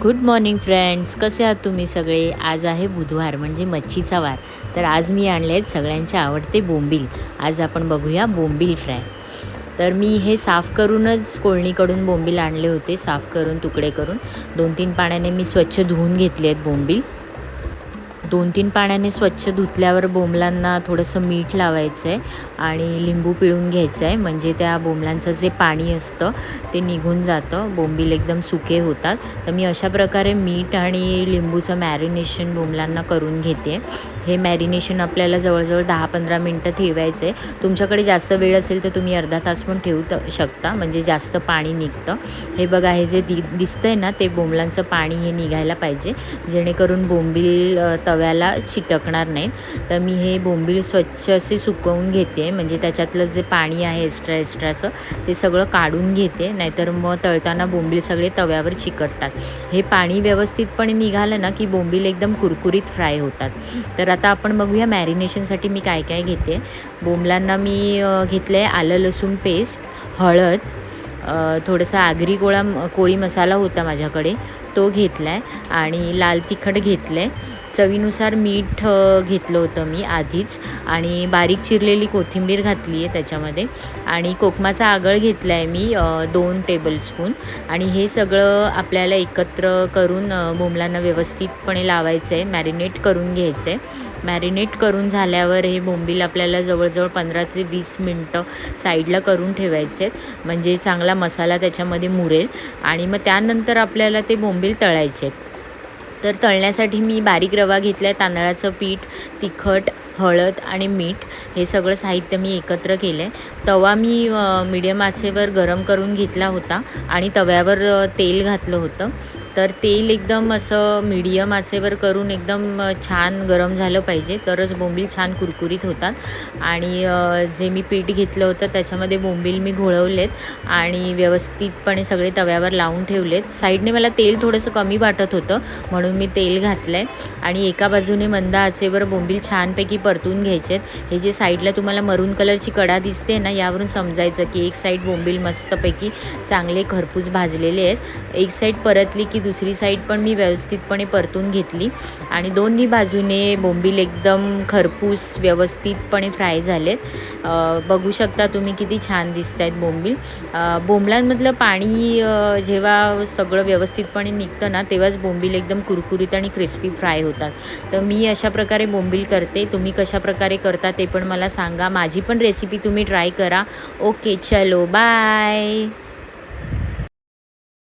Good morning friends, कसे आहात तुम्ही सगळे. आज आहे बुधवार म्हणजे मच्छीचा वार. तर आज मी आणले आहेत सगळ्यांचे आवडते बोंबील. आज आपण बघूया बोंबील फ्राय. तर मी हे साफ करूनच कोळणीकडून बोंबील आणले होते. साफ करून तुकडे करून 2-3 पाण्याने मी स्वच्छ धुवून घेतले आहेत बोंबील. 2-3 पाण्याने स्वच्छ धुतल्यावर बोंबलांना थोडंसं मीठ लावायचं आहे आणि लिंबू पिळून घ्यायचं आहे. म्हणजे त्या बोंबलांचं जे पाणी असतं ते निघून जातं, बोंबील एकदम सुके होतात. तर मी अशा प्रकारे मीठ आणि लिंबूचं मॅरिनेशन बोंबलांना करून घेते. हे मॅरिनेशन आपल्याला जवळजवळ 10-15 मिनटं ठेवायचं आहे. तुमच्याकडे जास्त वेळ असेल तर तुम्ही अर्धा तास पण ठेवू शकता, म्हणजे जास्त पाणी निघतं. हे बघा, हे जे दिसतंय ना, ते बोंबलांचं पाणी हे निघायला पाहिजे, जेणेकरून बोंबील तव्याला चिटकणार नाहीत. तर मी हे बोंबील स्वच्छ असे सुकवून घेते, म्हणजे त्याच्यातलं जे पाणी आहे एक्स्ट्राचं ते सगळं काढून घेते, नाहीतर मग तळताना बोंबील सगळे तव्यावर चिकटतात. हे पाणी व्यवस्थितपणे निघालं ना की बोंबील एकदम कुरकुरीत फ्राय होतात. तर आता आपण बघूया मॅरिनेशनसाठी मी काय काय घेते. बोंबलांना मी घेतलं आहे आलं लसूण पेस्ट, हळद, थोडासा आगरी कोळी मसाला होता माझ्याकडे, तो घेतला आहे आणि लाल तिखट घेतलं आहे. चवीनुसार मीठ घेतलं होतं मी आधीच आणि बारीक चिरलेली कोथिंबीर घातली आहे त्याच्यामध्ये आणि कोकमाचा आगळ घेतला आहे मी 2 टेबलस्पून. आणि हे सगळं आपल्याला एकत्र करून बोंबलांना व्यवस्थितपणे लावायचं आहे, मॅरिनेट करून घ्यायचं आहे. मॅरिनेट करून झाल्यावर हे बोंबील आपल्याला जवळजवळ 15 ते 20 मिनटं साईडला करून ठेवायचे आहेत, म्हणजे चांगला मसाला त्याच्यामध्ये मुरेल. आणि मग त्यानंतर आपल्याला ते बोंबील तळायचे आहेत. तर तळण्यासाठी मी बारीक रवा घेतला आहे, तांदळाचं पीठ, तिखट, हळद आणि मीठ हे सगळं साहित्य मी एकत्र केलं आहे. तवा मी मीडियम आचेवर गरम करून घेतला होता आणि तव्यावर तेल घातलं होतं. तर तेल एकदम असं मीडियम आचेवर करून एकदम छान गरम झालं पाहिजे, तरच बोंबील छान कुरकुरीत होतात. आणि जे मी पीठ घेतलं होतं त्याच्यामध्ये बोंबील मी घोळवलेत आणि व्यवस्थितपणे सगळे तव्यावर लावून ठेवलेत. साईडने मला तेल थोडंसं कमी वाटत होतं म्हणून मी तेल घातलं आहे. आणि एका बाजूने मंद आचेवर बोंबील छानपैकी परतून घ्यायचे आहेत. हे जे साईडला तुम्हाला मरून कलरची कडा दिसते ना, यावरून समजायचं की एक साईड बोंबील मस्तपैकी चांगले खरपूस भाजलेले आहेत. एक साईड परतली की दुसरी साईड पण मी व्यवस्थितपणे परतून घेतली आणि दोन्ही बाजूने बोंबील एकदम खरपूस व्यवस्थितपणे फ्राय झालेत. बघू शकता तुम्ही किती छान दिसत आहेत बोंबील. बोंबलांमधलं पाणी जेव्हा सगळं व्यवस्थितपणे निघतं ना, तेव्हाच बोंबील एकदम कुरकुरीत आणि क्रिस्पी फ्राय होतात. तर मी अशा प्रकारे बोंबील करते. तुम्ही कशा प्रकारे करता ते पण मला सांगा. माझी पण रेसिपी तुम्ही ट्राय करा. ओके, चलो बाय.